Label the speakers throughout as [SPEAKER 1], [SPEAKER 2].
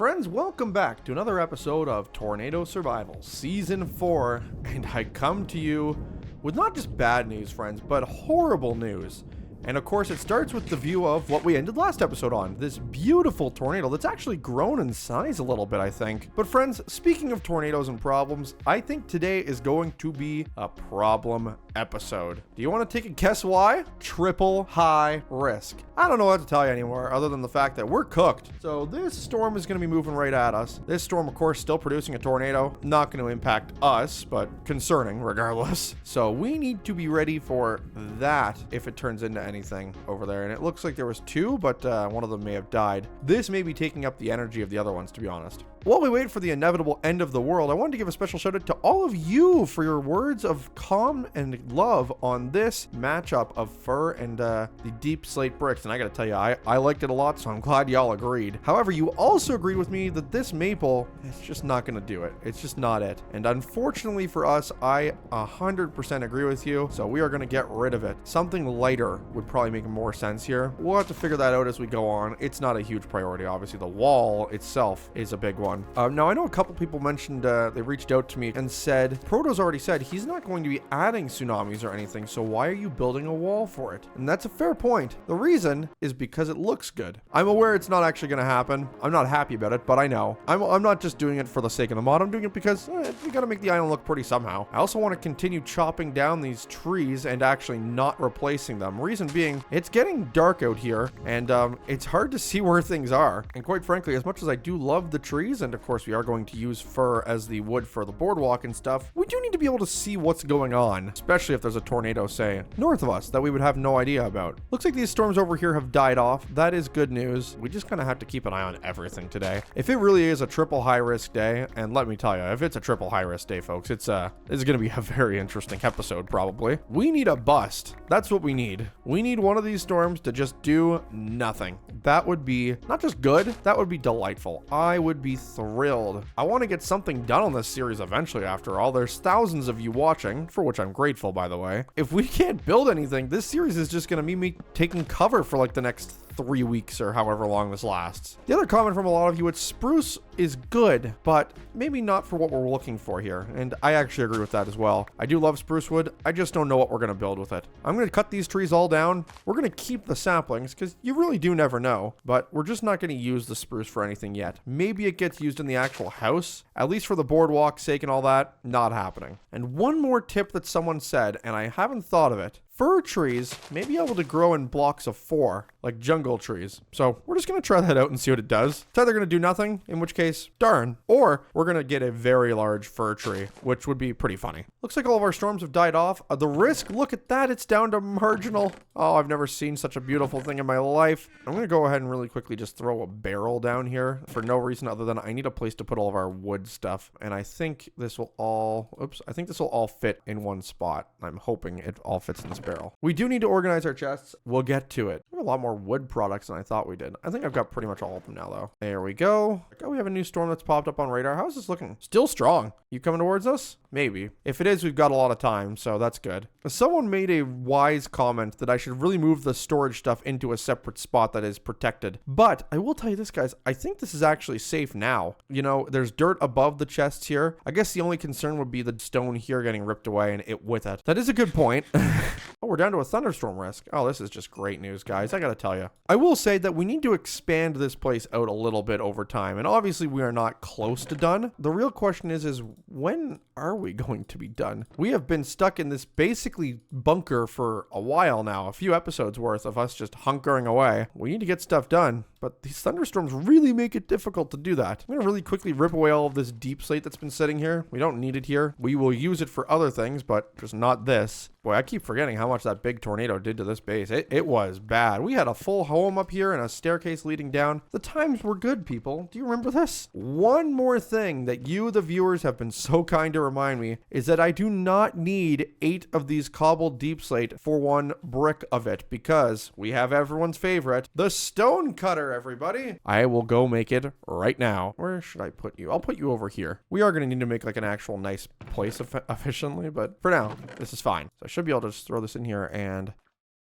[SPEAKER 1] Friends, welcome back to another episode of Tornado Survival Season 4, and I come to you with not just bad news, friends, but horrible news. And of course, it starts with the view of what we ended last episode on, this beautiful tornado that's actually grown in size a little bit, I think. But friends, speaking of tornadoes and problems, I think today is going to be a problem episode. Do you want to take a guess why? Triple high risk. I don't know what to tell you anymore other than the fact that we're cooked. So this storm is going to be moving right at us. This storm, of course, still producing a tornado. Not going to impact us, but concerning regardless. So we need to be ready for that if it turns into anything over there. And it looks like there was two, but one of them may have died. This may be taking up the energy of the other ones, to be honest. While we wait for the inevitable end of the world, I wanted to give a special shout out to all of you for your words of calm and love on this matchup of fir and the Deepslate bricks. And I gotta tell you, I liked it a lot, so I'm glad y'all agreed. However, you also agreed with me that this maple is just not gonna do it. It's just not it. And unfortunately for us, I 100% agree with you, so we are gonna get rid of it. Something lighter would probably make more sense here. We'll have to figure that out as we go on. It's not a huge priority, obviously. The wall itself is a big one. Now, I know a couple people mentioned, they reached out to me and said, Proto's already said he's not going to be adding tsunamis or anything, so why are you building a wall for it? And that's a fair point. The reason is because it looks good. I'm aware it's not actually going to happen. I'm not happy about it, but I know. I'm not just doing it for the sake of the mod. I'm doing it because we got to make the island look pretty somehow. I also want to continue chopping down these trees and actually not replacing them. Reason being, it's getting dark out here, and it's hard to see where things are. And quite frankly, as much as I do love the trees, and of course we are going to use fir as the wood for the boardwalk and stuff, we do need to be able to see what's going on, especially if there's a tornado, say, north of us that we would have no idea about. Looks like these storms over here have died off. That is good news. We just kind of have to keep an eye on everything today. If it really is a triple high risk day, and let me tell you, if it's a triple high risk day, folks, this is going to be a very interesting episode probably. We need a bust. That's what we need. We need one of these storms to just do nothing. That would be not just good, that would be delightful. I would be thrilled. I want to get something done on this series eventually. After all, there's thousands of you watching, for which I'm grateful, by the way. If we can't build anything, this series is just going to be me taking cover for like the next 3 weeks or however long this lasts. The other comment from a lot of you, it's spruce is good, but maybe not for what we're looking for here. And I actually agree with that as well. I do love spruce wood. I just don't know what we're going to build with it. I'm going to cut these trees all down. We're going to keep the saplings because you really do never know, but we're just not going to use the spruce for anything yet. Maybe it gets used in the actual house, at least for the boardwalk's sake and all that. Not happening. And one more tip that someone said, and I haven't thought of it. Fir trees may be able to grow in blocks of 4, like jungle trees. So we're just going to try that out and see what it does. It's either going to do nothing, in which case, darn, or we're going to get a very large fir tree, which would be pretty funny. Looks like all of our storms have died off. The risk, look at that, it's down to marginal. Oh, I've never seen such a beautiful thing in my life. I'm going to go ahead and really quickly just throw a barrel down here for no reason other than I need a place to put all of our wood stuff. And I think this will all, I think this will all fit in one spot. I'm hoping it all fits in this barrel. We do need to organize our chests. We'll get to it. We have a lot more wood products than I thought we did. I think I've got pretty much all of them now, though. There we go. Oh, we have a new storm that's popped up on radar. How's this looking? Still strong. You coming towards us? Maybe. If it is, we've got a lot of time, so that's good. Someone made a wise comment that I should really move the storage stuff into a separate spot that is protected. But I will tell you this, guys. I think this is actually safe now. You know, there's dirt above the chests here. I guess the only concern would be the stone here getting ripped away and it with it. That is a good point. Oh, we're down to a thunderstorm risk. Oh, this is just great news, guys. I gotta tell you. I will say that we need to expand this place out a little bit over time. And obviously we are not close to done. The real question is when are we going to be done? We have been stuck in this basically bunker for a while now. A few episodes worth of us just hunkering away. We need to get stuff done. But these thunderstorms really make it difficult to do that. I'm going to really quickly rip away all of this Deepslate that's been sitting here. We don't need it here. We will use it for other things, but just not this. Boy, I keep forgetting how much that big tornado did to this base. It was bad. We had a full home up here and a staircase leading down. The times were good, people. Do you remember this? One more thing that you, the viewers, have been so kind to remind me is that I do not need 8 of these cobbled Deepslate for 1 brick of it because we have everyone's favorite, the stone cutter, everybody. I will go make it right now. Where should I put you? I'll put you over here. We are going to need to make like an actual nice place efficiently, but for now, this is fine. So I should be able to just throw this in here and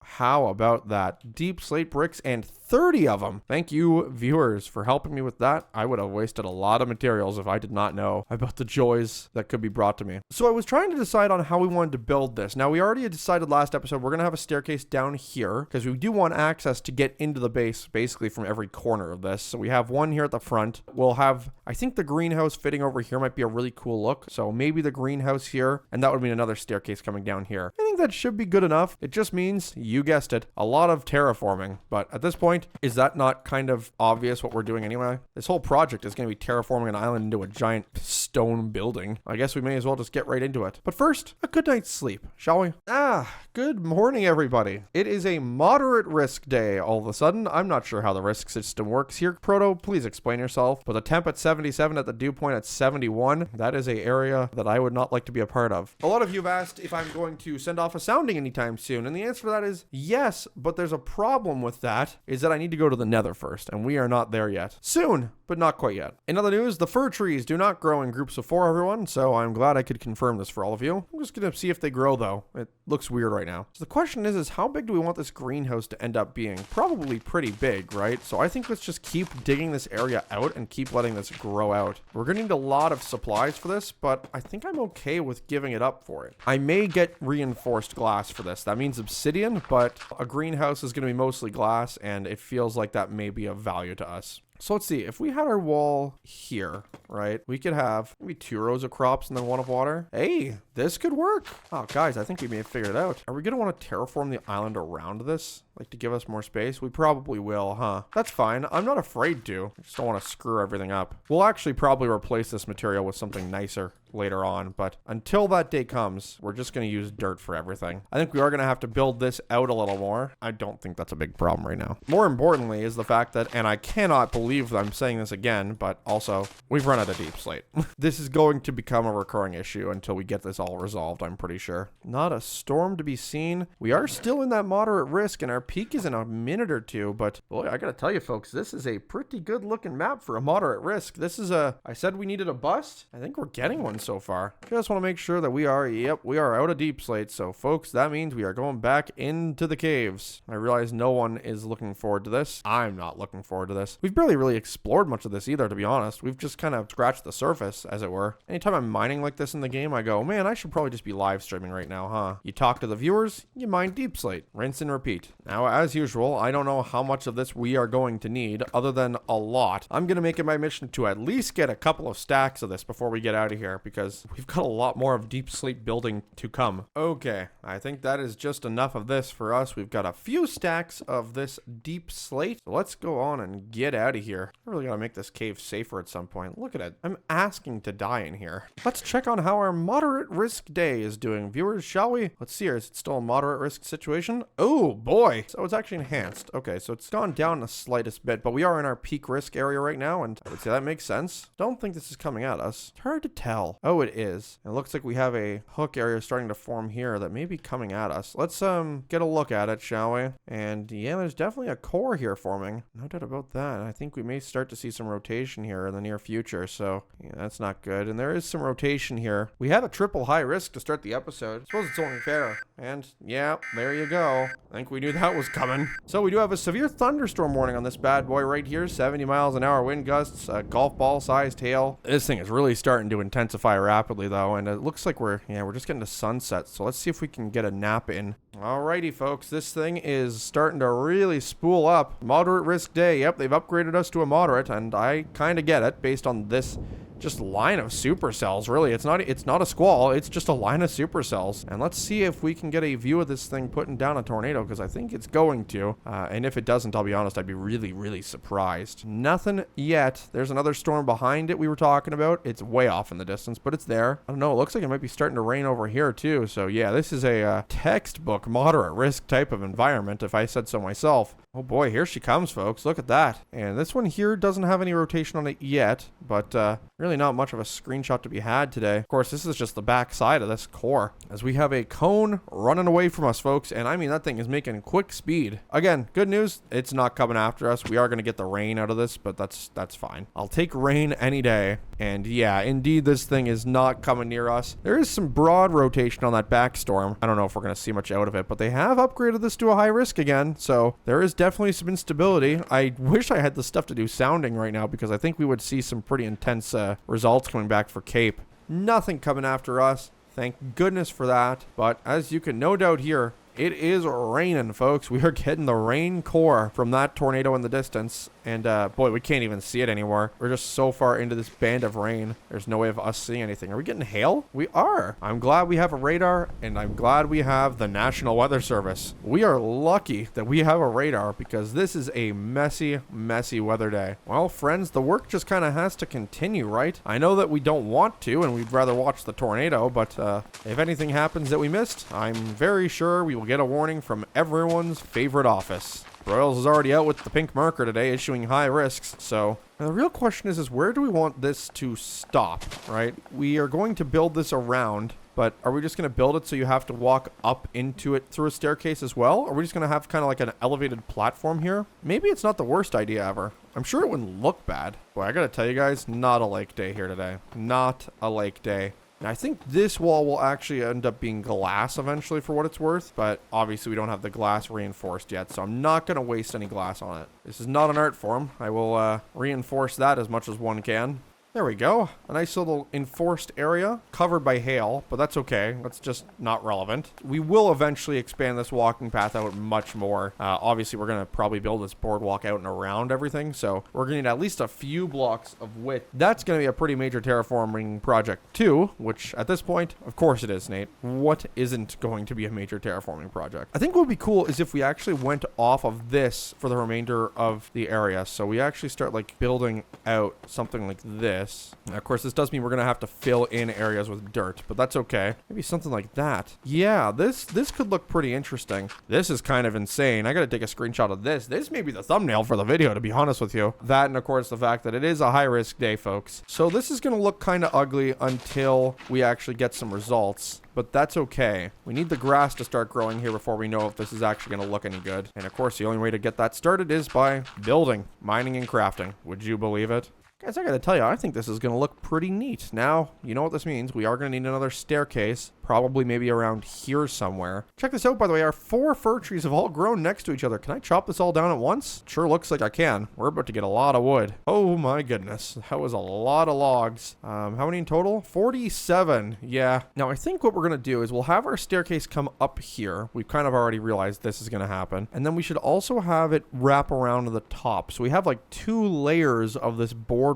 [SPEAKER 1] How about that? Deep slate bricks and 30 of them. Thank you, viewers, for helping me with that. I would have wasted a lot of materials if I did not know about the joys that could be brought to me. So I was trying to decide on how we wanted to build this. Now, we already had decided last episode we're going to have a staircase down here because we do want access to get into the base basically from every corner of this. So we have one here at the front. We'll have, I think the greenhouse fitting over here might be a really cool look. So maybe the greenhouse here, and that would mean another staircase coming down here. I think that should be good enough. It just means, you guessed it, a lot of terraforming. But at this point, is that not kind of obvious what we're doing anyway? This whole project is going to be terraforming an island into a giant stone building. I guess we may as well just get right into it. But first, a good night's sleep, shall we? Good morning, everybody. It is a moderate risk day all of a sudden. I'm not sure how the risk system works here. Proto, please explain yourself. With a temp at 77 at the dew point at 71, that is an area that I would not like to be a part of. A lot of you have asked if I'm going to send off a sounding anytime soon, and the answer to that is yes, but there's a problem with that, is that I need to go to the nether first, and we are not there yet. Soon, but not quite yet. In other news, the fir trees do not grow in groups of 4, everyone, so I'm glad I could confirm this for all of you. I'm just going to see if they grow, though. It looks weird right now. So the question is how big do we want this greenhouse to end up being? Probably pretty big, right? So I think let's just keep digging this area out and keep letting this grow out. We're going to need a lot of supplies for this, but I think I'm okay with giving it up for it. I may get reinforced glass for this. That means obsidian, but a greenhouse is going to be mostly glass, and it feels like that may be of value to us. So let's see, if we had our wall here, right, we could have maybe 2 rows of crops and then 1 of water. Hey, this could work. Oh, guys, I think we may have figured it out. Are we going to want to terraform the island around this? Like to give us more space? We probably will, huh? That's fine. I'm not afraid to. I just don't want to screw everything up. We'll actually probably replace this material with something nicer later on, but until that day comes, we're just going to use dirt for everything. I think we are going to have to build this out a little more. I don't think that's a big problem right now. More importantly is the fact that, and I cannot believe that I'm saying this again, but also we've run out of deep slate. This is going to become a recurring issue until we get this all resolved, I'm pretty sure. Not a storm to be seen. We are still in that moderate risk, and our peak is in a minute or 2, but boy, I gotta tell you folks, this is a pretty good looking map for a moderate risk. This is I said we needed a bust. I think we're getting one so far. Just want to make sure that we are out of deep slate. So folks, that means we are going back into the caves. I realize no one is looking forward to this. I'm not looking forward to this. We've barely really explored much of this either, to be honest. We've just kind of scratched the surface, as it were. Anytime I'm mining like this in the game, I go, man, I should probably just be live streaming right now, huh? You talk to the viewers, you mine deep slate, rinse and repeat. Now, as usual, I don't know how much of this we are going to need, other than a lot. I'm going to make it my mission to at least get a couple of stacks of this before we get out of here, because we've got a lot more of deep slate building to come. Okay, I think that is just enough of this for us. We've got a few stacks of this deep slate. So let's go on and get out of here. I really got to make this cave safer at some point. Look at it. I'm asking to die in here. Let's check on how our moderate risk day is doing. Viewers, shall we? Let's see here. Is it still a moderate risk situation? Oh, boy. So it's actually enhanced. Okay, so it's gone down the slightest bit, but we are in our peak risk area right now, and I would say that makes sense. Don't think this is coming at us. It's hard to tell. Oh, it is. It looks like we have a hook area starting to form here that may be coming at us. Let's get a look at it, shall we? And yeah, there's definitely a core here forming. No doubt about that. I think we may start to see some rotation here in the near future, so yeah, that's not good. And there is some rotation here. We had a triple high risk to start the episode. I suppose it's only fair. And yeah, there you go. I think we knew that was coming. So we do have a severe thunderstorm warning on this bad boy right here. 70 miles an hour wind gusts, a golf ball sized hail. This thing is really starting to intensify rapidly though, and it looks like we're just getting to sunset. So let's see if we can get a nap in. Alrighty folks, this thing is starting to really spool up. Moderate risk day. Yep, they've upgraded us to a moderate, and I kind of get it based on this just line of supercells. Really, it's not a squall, it's just a line of supercells. And let's see if we can get a view of this thing putting down a tornado, because I think it's going to, and if it doesn't, I'll be honest, I'd be really surprised. Nothing yet. There's another storm behind it we were talking about. It's way off in the distance, but it's there. I don't know, it looks like it might be starting to rain over here too. So yeah, this is a textbook moderate risk type of environment, if I said so myself. Oh boy, here she comes, folks. Look at that. And this one here doesn't have any rotation on it yet, but really not much of a screenshot to be had today. Of course, this is just the back side of this core, as we have a cone running away from us, folks. And I mean, that thing is making quick speed. Again, good news, it's not coming after us. We are going to get the rain out of this, but that's fine. I'll take rain any day. And yeah, indeed, this thing is not coming near us. There is some broad rotation on that back storm. I don't know if we're going to see much out of it, but they have upgraded this to a high risk again. So there is definitely some instability. I wish I had the stuff to do sounding right now because I think we would see some pretty intense results coming back for Cape. Nothing coming after us. Thank goodness for that. But as you can no doubt hear, it is raining, folks. We are getting the rain core from that tornado in the distance. And boy, we can't even see it anymore. We're just so far into this band of rain. There's no way of us seeing anything. Are we getting hail? We are. I'm glad we have a radar, and I'm glad we have the National Weather Service. We are lucky that we have a radar because this is a messy, messy weather day. Well, friends, the work just kind of has to continue, right? I know that we don't want to, and we'd rather watch the tornado, but if anything happens that we missed, I'm very sure we will get a warning from everyone's favorite office. Royals is already out with the pink marker today, issuing high risks. So the real question is where do we want this to stop, right? We are going to build this around, but are we just going to build it so you have to walk up into it through a staircase as well? Or are we just going to have kind of like an elevated platform here? Maybe it's not the worst idea ever. I'm sure it wouldn't look bad. Boy, I got to tell you guys, not a lake day here today. Not a lake day. I think this wall will actually end up being glass eventually for what it's worth, but obviously we don't have the glass reinforced yet, so I'm not going to waste any glass on it. This is not an art form. I will reinforce that as much as one can. There we go. A nice little enforced area covered by hail, but that's okay. That's just not relevant. We will eventually expand this walking path out much more. Obviously, we're going to probably build this boardwalk out and around everything, so we're going to need at least a few blocks of width. That's going to be a pretty major terraforming project too, which at this point, of course it is, Nate. What isn't going to be a major terraforming project? I think what would be cool is if we actually went off of this for the remainder of the area. So we actually start like building out something like this. Now, of course, this does mean we're going to have to fill in areas with dirt, but that's okay. Maybe something like that. Yeah, this could look pretty interesting. This is kind of insane. I got to take a screenshot of this. This may be the thumbnail for the video, to be honest with you. That and, of course, the fact that it is a high-risk day, folks. So this is going to look kind of ugly until we actually get some results. But that's okay. We need the grass to start growing here before we know if this is actually going to look any good. And, of course, the only way to get that started is by building, mining, and crafting. Would you believe it? Guys, I gotta tell you, I think this is gonna look pretty neat. Now, you know what this means. We are gonna need another staircase, probably maybe around here somewhere. Check this out, by the way. Our 4 fir trees have all grown next to each other. Can I chop this all down at once? Sure looks like I can. We're about to get a lot of wood. Oh my goodness. That was a lot of logs. How many in total? 47. Yeah. Now, I think what we're gonna do is we'll have our staircase come up here. We've kind of already realized this is gonna happen. And then we should also have it wrap around to the top. So we have like 2 layers of this boardwalk,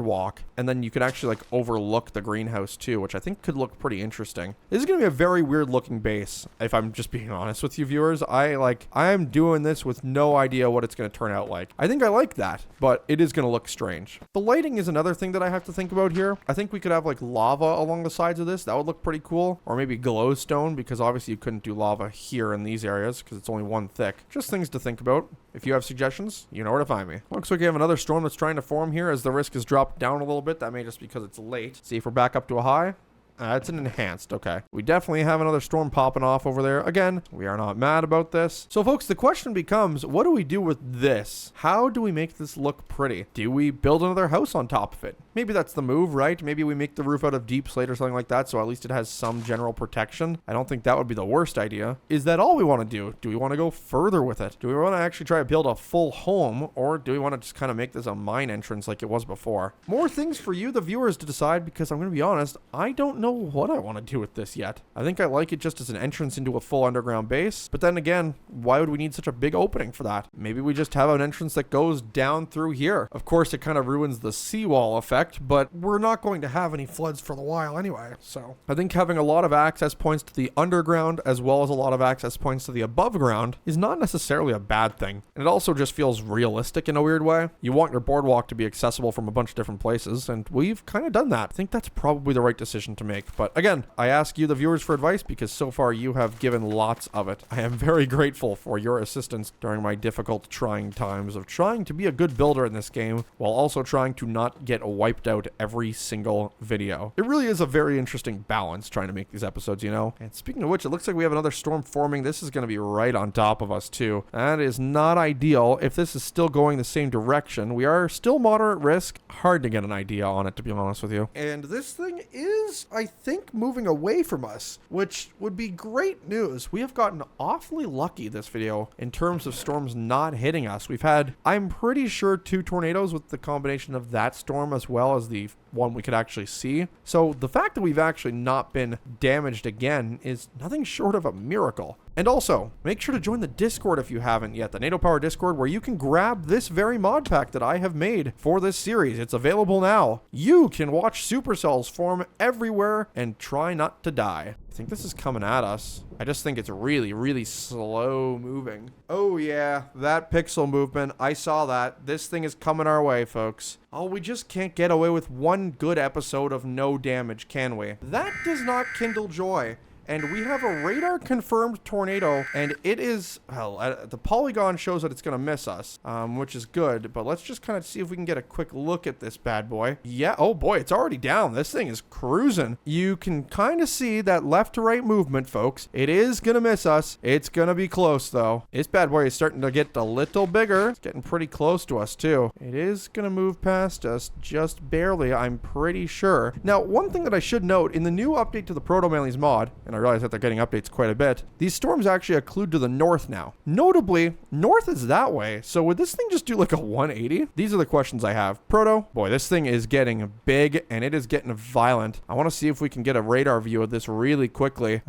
[SPEAKER 1] and then you could actually like overlook the greenhouse too, which I think could look pretty interesting. This is gonna be a very weird looking base, if I'm just being honest with you viewers. I am doing this with no idea what it's gonna turn out like. I think I like that, but it is gonna look strange. The lighting is another thing that I have to think about here. I think we could have like lava along the sides of this. That would look pretty cool. Or maybe glowstone, because obviously you couldn't do lava here in these areas because it's only 1 thick. Just things to think about. If you have suggestions, you know where to find me. Looks like we have another storm that's trying to form here as the risk has dropped down a little bit. That may just be because it's late. See if we're back up to a high. It's an enhanced. Okay. We definitely have another storm popping off over there. Again, we are not mad about this. So, folks, the question becomes, what do we do with this? How do we make this look pretty? Do we build another house on top of it? Maybe that's the move, right? Maybe we make the roof out of Deepslate or something like that, so at least it has some general protection. I don't think that would be the worst idea. Is that all we want to do? Do we want to go further with it? Do we want to actually try to build a full home, or do we want to just kind of make this a mine entrance like it was before? More things for you, the viewers, to decide, because I'm going to be honest, I don't know what I want to do with this yet. I think I like it just as an entrance into a full underground base, but then again, why would we need such a big opening for that? Maybe we just have an entrance that goes down through here. Of course, it kind of ruins the seawall effect, but we're not going to have any floods for a while anyway, so I think having a lot of access points to the underground as well as a lot of access points to the above ground is not necessarily a bad thing, and it also just feels realistic in a weird way. You want your boardwalk to be accessible from a bunch of different places, and we've kind of done that. I think that's probably the right decision to make. make. But again, I ask you, the viewers, for advice because so far you have given lots of it. I am very grateful for your assistance during my difficult, trying times of trying to be a good builder in this game while also trying to not get wiped out every single video. It really is a very interesting balance trying to make these episodes, you know? And speaking of which, it looks like we have another storm forming. This is going to be right on top of us too. That is not ideal. If this is still going the same direction, we are still moderate risk. Hard to get an idea on it, to be honest with you. And this thing is, I think, moving away from us, which would be great news. We have gotten awfully lucky this video in terms of storms not hitting us. We've had, I'm pretty sure, 2 tornadoes with the combination of that storm as well as the one we could actually see. So the fact that we've actually not been damaged again is nothing short of a miracle. And also, make sure to join the Discord if you haven't yet, the Natopower Discord, where you can grab this very mod pack that I have made for this series. It's available now. You can watch supercells form everywhere and try not to die. I think this is coming at us. I just think it's really, really slow moving. Oh yeah, that pixel movement. I saw that. This thing is coming our way, folks. Oh, we just can't get away with one good episode of no damage, can we? That does not kindle joy. And we have a radar confirmed tornado, and it is, well, the polygon shows that it's going to miss us, which is good, but let's just kind of see if we can get a quick look at this bad boy. Yeah, oh boy, it's already down. This thing is cruising. You can kind of see that left to right movement, folks. It is going to miss us. It's going to be close, though. This bad boy is starting to get a little bigger. It's getting pretty close to us, too. It is going to move past us just barely, I'm pretty sure. Now, one thing that I should note, in the new update to the ProtoManly's mod, and I realize that they're getting updates quite a bit, these storms actually occlude to the north now. Notably, north is that way, so would this thing just do like a 180? These are the questions I have. Proto, boy, this thing is getting big and it is getting violent. I want to see if we can get a radar view of this really quickly.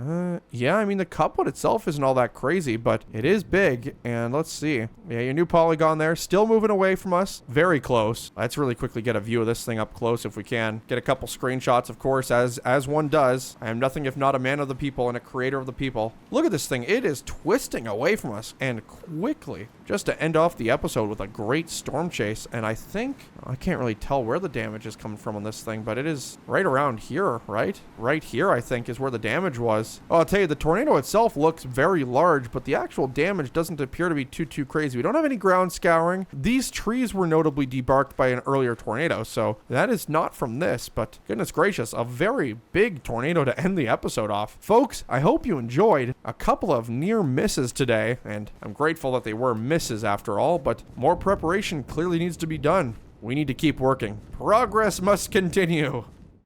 [SPEAKER 1] Yeah, I mean, the couplet itself isn't all that crazy, but it is big, and let's see. Yeah, your new polygon there, still moving away from us. Very close. Let's really quickly get a view of this thing up close if we can. Get a couple screenshots, of course, as one does. I am nothing if not a man of the people and a creator of the people. Look at this thing. It is twisting away from us, and quickly, just to end off the episode with a great storm chase. And I think, I can't really tell where the damage is coming from on this thing, but it is right around here, right? Right here, I think, is where the damage was. Oh, I'll tell you, the tornado itself looks very large, but the actual damage doesn't appear to be too crazy. We don't have any ground scouring. These trees were notably debarked by an earlier tornado, so that is not from this, but goodness gracious, a very big tornado to end the episode off. Folks, I hope you enjoyed a couple of near misses today, and I'm grateful that they were misses after all, but more preparation clearly needs to be done. We need to keep working. Progress must continue.